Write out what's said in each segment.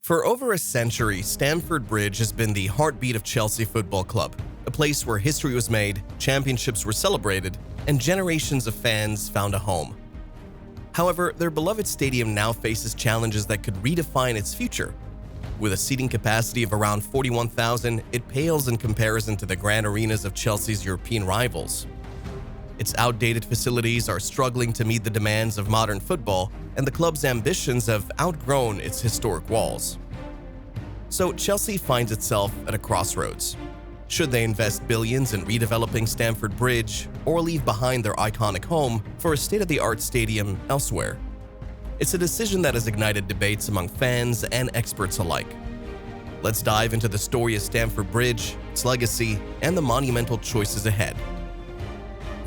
For over a century, Stamford Bridge has been the heartbeat of Chelsea Football Club, a place where history was made, championships were celebrated, and generations of fans found a home. However, their beloved stadium now faces challenges that could redefine its future. With a seating capacity of around 41,000, it pales in comparison to the grand arenas of Chelsea's European rivals. Its outdated facilities are struggling to meet the demands of modern football, and the club's ambitions have outgrown its historic walls. So Chelsea finds itself at a crossroads. Should they invest billions in redeveloping Stamford Bridge or leave behind their iconic home for a state-of-the-art stadium elsewhere? It's a decision that has ignited debates among fans and experts alike. Let's dive into the story of Stamford Bridge, its legacy, and the monumental choices ahead.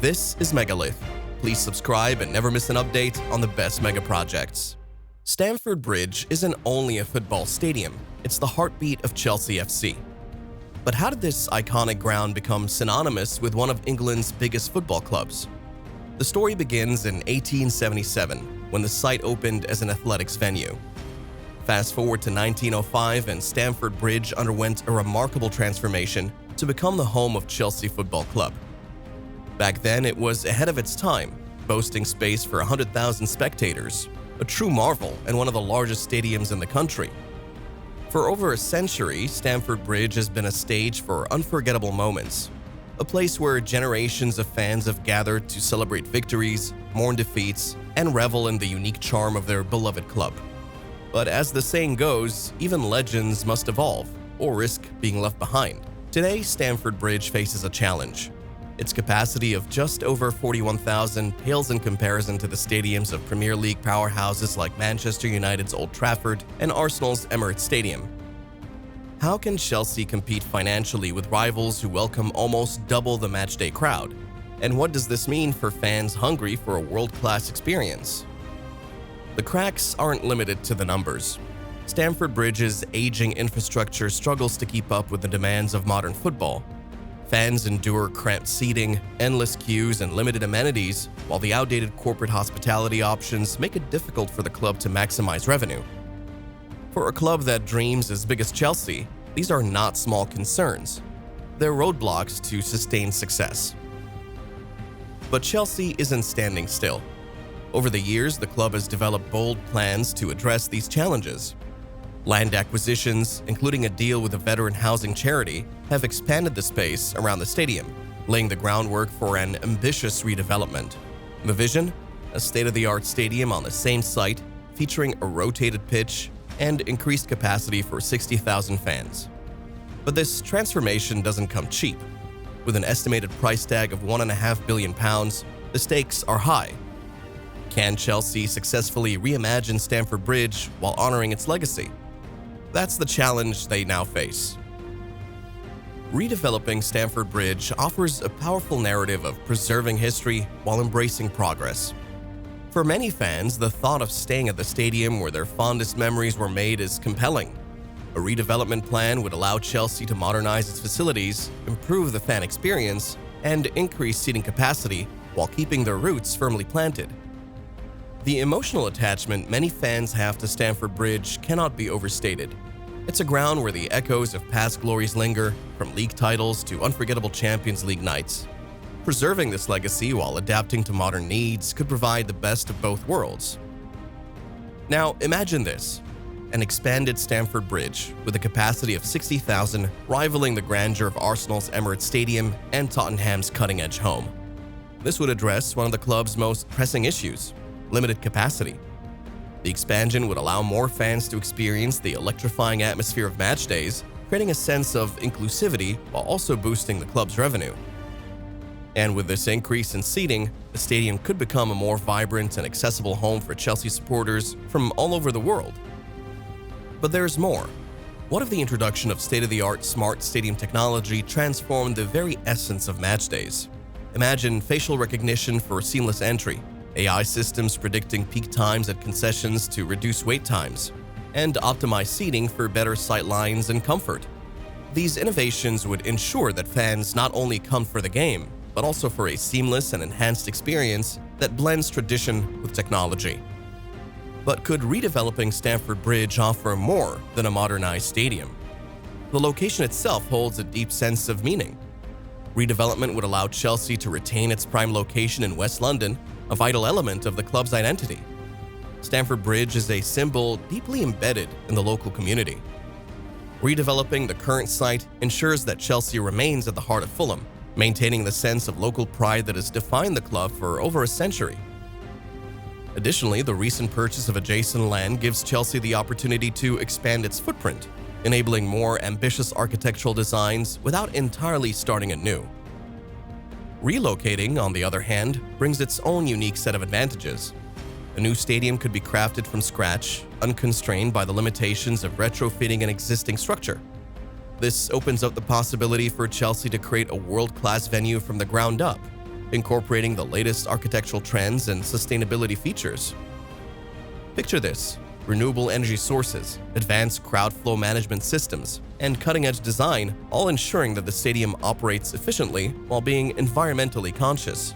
This is Megalith. Please subscribe and never miss an update on the best mega projects. Stamford Bridge isn't only a football stadium, it's the heartbeat of Chelsea FC. But how did this iconic ground become synonymous with one of England's biggest football clubs? The story begins in 1877, when the site opened as an athletics venue. Fast forward to 1905, and Stamford Bridge underwent a remarkable transformation to become the home of Chelsea Football Club. Back then, it was ahead of its time, boasting space for 100,000 spectators, a true marvel and one of the largest stadiums in the country. For over a century, Stamford Bridge has been a stage for unforgettable moments, a place where generations of fans have gathered to celebrate victories, mourn defeats, and revel in the unique charm of their beloved club. But as the saying goes, even legends must evolve or risk being left behind. Today, Stamford Bridge faces a challenge. Its capacity of just over 41,000 pales in comparison to the stadiums of Premier League powerhouses like Manchester United's Old Trafford and Arsenal's Emirates Stadium. How can Chelsea compete financially with rivals who welcome almost double the matchday crowd? And what does this mean for fans hungry for a world-class experience? The cracks aren't limited to the numbers. Stamford Bridge's aging infrastructure struggles to keep up with the demands of modern football. Fans endure cramped seating, endless queues, and limited amenities, while the outdated corporate hospitality options make it difficult for the club to maximize revenue. For a club that dreams as big as Chelsea, these are not small concerns. They're roadblocks to sustained success. But Chelsea isn't standing still. Over the years, the club has developed bold plans to address these challenges. Land acquisitions, including a deal with a veteran housing charity, have expanded the space around the stadium, laying the groundwork for an ambitious redevelopment. The vision? A state-of-the-art stadium on the same site, featuring a rotated pitch and increased capacity for 60,000 fans. But this transformation doesn't come cheap. With an estimated price tag of £1.5 billion, the stakes are high. Can Chelsea successfully reimagine Stamford Bridge while honoring its legacy? That's the challenge they now face. Redeveloping Stamford Bridge offers a powerful narrative of preserving history while embracing progress. For many fans, the thought of staying at the stadium where their fondest memories were made is compelling. A redevelopment plan would allow Chelsea to modernize its facilities, improve the fan experience, and increase seating capacity while keeping their roots firmly planted. The emotional attachment many fans have to Stamford Bridge cannot be overstated. It's a ground where the echoes of past glories linger, from league titles to unforgettable Champions League nights. Preserving this legacy while adapting to modern needs could provide the best of both worlds. Now, imagine this: an expanded Stamford Bridge with a capacity of 60,000, rivaling the grandeur of Arsenal's Emirates Stadium and Tottenham's cutting-edge home. This would address one of the club's most pressing issues: limited capacity. The expansion would allow more fans to experience the electrifying atmosphere of match days, creating a sense of inclusivity while also boosting the club's revenue. And with this increase in seating, the stadium could become a more vibrant and accessible home for Chelsea supporters from all over the world. But there's more. What if the introduction of state-of-the-art smart stadium technology transformed the very essence of match days? Imagine facial recognition for seamless entry, AI systems predicting peak times at concessions to reduce wait times, and optimized seating for better sight lines and comfort. These innovations would ensure that fans not only come for the game, but also for a seamless and enhanced experience that blends tradition with technology. But could redeveloping Stamford Bridge offer more than a modernized stadium? The location itself holds a deep sense of meaning. Redevelopment would allow Chelsea to retain its prime location in West London, a vital element of the club's identity. Stamford Bridge is a symbol deeply embedded in the local community. Redeveloping the current site ensures that Chelsea remains at the heart of Fulham, maintaining the sense of local pride that has defined the club for over a century. Additionally, the recent purchase of adjacent land gives Chelsea the opportunity to expand its footprint, enabling more ambitious architectural designs without entirely starting anew. Relocating, on the other hand, brings its own unique set of advantages. A new stadium could be crafted from scratch, unconstrained by the limitations of retrofitting an existing structure. This opens up the possibility for Chelsea to create a world-class venue from the ground up, incorporating the latest architectural trends and sustainability features. Picture this: renewable energy sources, advanced crowd flow management systems, and cutting-edge design, all ensuring that the stadium operates efficiently while being environmentally conscious.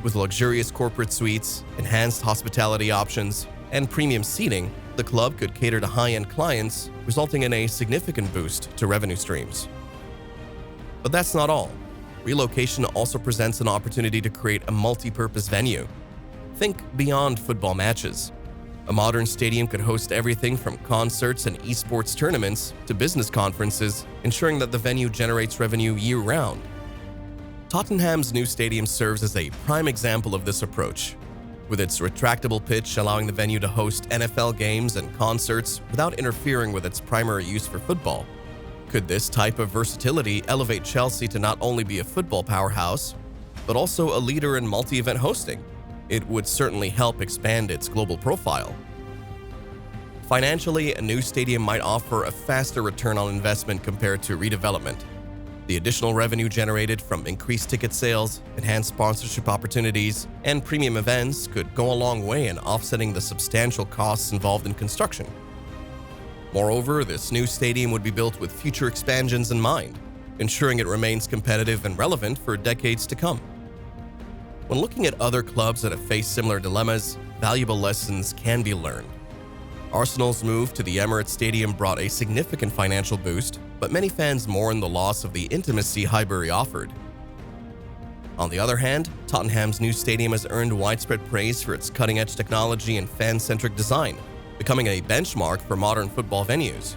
With luxurious corporate suites, enhanced hospitality options, and premium seating, the club could cater to high-end clients, resulting in a significant boost to revenue streams. But that's not all. Relocation also presents an opportunity to create a multi-purpose venue. Think beyond football matches. A modern stadium could host everything from concerts and esports tournaments to business conferences, ensuring that the venue generates revenue year-round. Tottenham's new stadium serves as a prime example of this approach, with its retractable pitch allowing the venue to host NFL games and concerts without interfering with its primary use for football. Could this type of versatility elevate Chelsea to not only be a football powerhouse, but also a leader in multi-event hosting? It would certainly help expand its global profile. Financially, a new stadium might offer a faster return on investment compared to redevelopment. The additional revenue generated from increased ticket sales, enhanced sponsorship opportunities, and premium events could go a long way in offsetting the substantial costs involved in construction. Moreover, this new stadium would be built with future expansions in mind, ensuring it remains competitive and relevant for decades to come. When looking at other clubs that have faced similar dilemmas, valuable lessons can be learned. Arsenal's move to the Emirates Stadium brought a significant financial boost, but many fans mourn the loss of the intimacy Highbury offered. On the other hand, Tottenham's new stadium has earned widespread praise for its cutting-edge technology and fan-centric design, becoming a benchmark for modern football venues.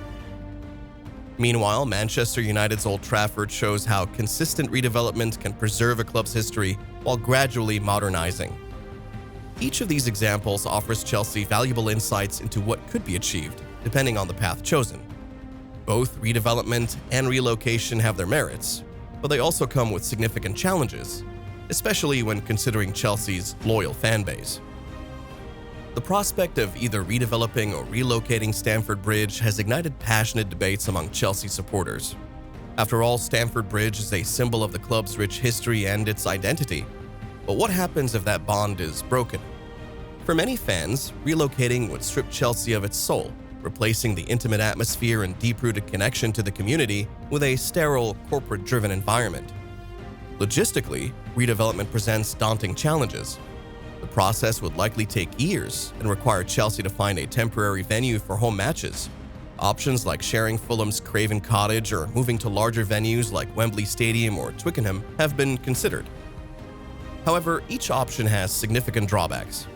Meanwhile, Manchester United's Old Trafford shows how consistent redevelopment can preserve a club's history while gradually modernizing. Each of these examples offers Chelsea valuable insights into what could be achieved, depending on the path chosen. Both redevelopment and relocation have their merits, but they also come with significant challenges, especially when considering Chelsea's loyal fan base. The prospect of either redeveloping or relocating Stamford Bridge has ignited passionate debates among Chelsea supporters. After all, Stamford Bridge is a symbol of the club's rich history and its identity. But what happens if that bond is broken? For many fans, relocating would strip Chelsea of its soul, replacing the intimate atmosphere and deep-rooted connection to the community with a sterile, corporate-driven environment. Logistically, redevelopment presents daunting challenges. The process would likely take years and require Chelsea to find a temporary venue for home matches. Options like sharing Fulham's Craven Cottage or moving to larger venues like Wembley Stadium or Twickenham have been considered. However, each option has significant drawbacks.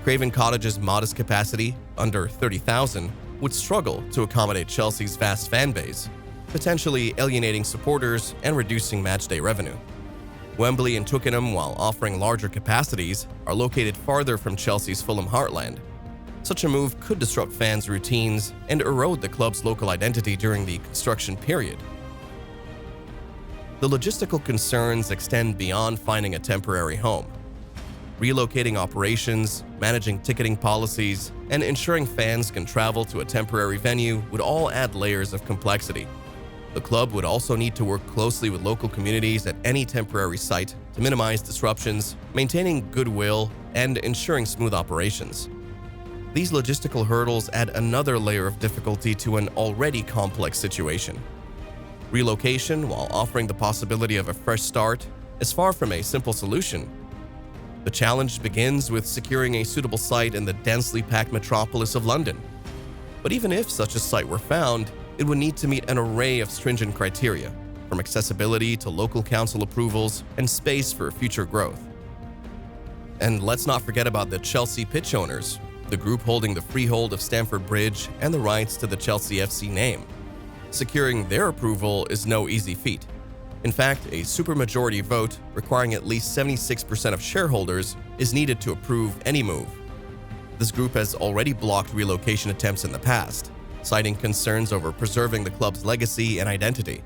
Craven Cottage's modest capacity, under 30,000, would struggle to accommodate Chelsea's vast fan base, potentially alienating supporters and reducing matchday revenue. Wembley and Twickenham, while offering larger capacities, are located farther from Chelsea's Fulham heartland. Such a move could disrupt fans' routines and erode the club's local identity during the construction period. The logistical concerns extend beyond finding a temporary home. Relocating operations, managing ticketing policies, and ensuring fans can travel to a temporary venue would all add layers of complexity. The club would also need to work closely with local communities at any temporary site to minimize disruptions, maintaining goodwill, and ensuring smooth operations. These logistical hurdles add another layer of difficulty to an already complex situation. Relocation, while offering the possibility of a fresh start, is far from a simple solution. The challenge begins with securing a suitable site in the densely packed metropolis of London. But even if such a site were found, it would need to meet an array of stringent criteria, from accessibility to local council approvals and space for future growth. And let's not forget about the Chelsea pitch owners, the group holding the freehold of Stamford Bridge and the rights to the Chelsea FC name. Securing their approval is no easy feat. In fact, a supermajority vote requiring at least 76% of shareholders is needed to approve any move. This group has already blocked relocation attempts in the past, citing concerns over preserving the club's legacy and identity.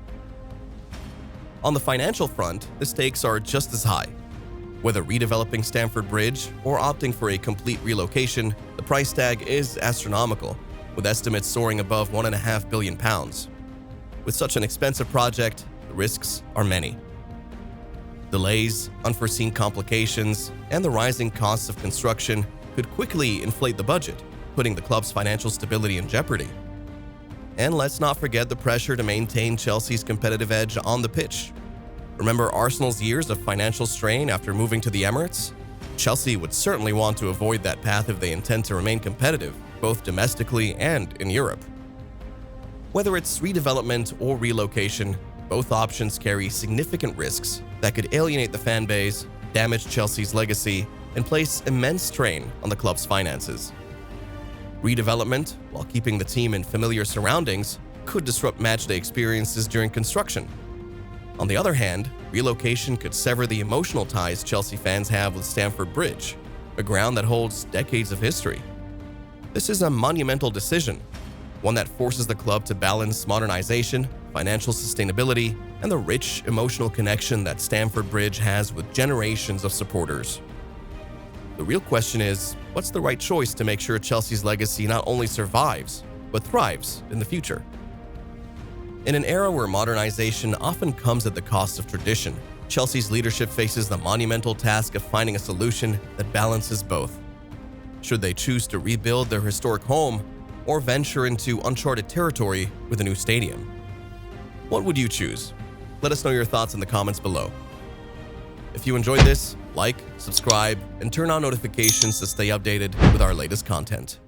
On the financial front, the stakes are just as high. Whether redeveloping Stamford Bridge or opting for a complete relocation, the price tag is astronomical, with estimates soaring above £1.5 billion. With such an expensive project, the risks are many. Delays, unforeseen complications, and the rising costs of construction could quickly inflate the budget, putting the club's financial stability in jeopardy. And let's not forget the pressure to maintain Chelsea's competitive edge on the pitch. Remember Arsenal's years of financial strain after moving to the Emirates? Chelsea would certainly want to avoid that path if they intend to remain competitive, both domestically and in Europe. Whether it's redevelopment or relocation, both options carry significant risks that could alienate the fan base, damage Chelsea's legacy, and place immense strain on the club's finances. Redevelopment, while keeping the team in familiar surroundings, could disrupt matchday experiences during construction. On the other hand, relocation could sever the emotional ties Chelsea fans have with Stamford Bridge, a ground that holds decades of history. This is a monumental decision, one that forces the club to balance modernization, financial sustainability, and the rich emotional connection that Stamford Bridge has with generations of supporters. The real question is, what's the right choice to make sure Chelsea's legacy not only survives, but thrives in the future? In an era where modernization often comes at the cost of tradition, Chelsea's leadership faces the monumental task of finding a solution that balances both. Should they choose to rebuild their historic home or venture into uncharted territory with a new stadium? What would you choose? Let us know your thoughts in the comments below. If you enjoyed this, like, subscribe, and turn on notifications to stay updated with our latest content.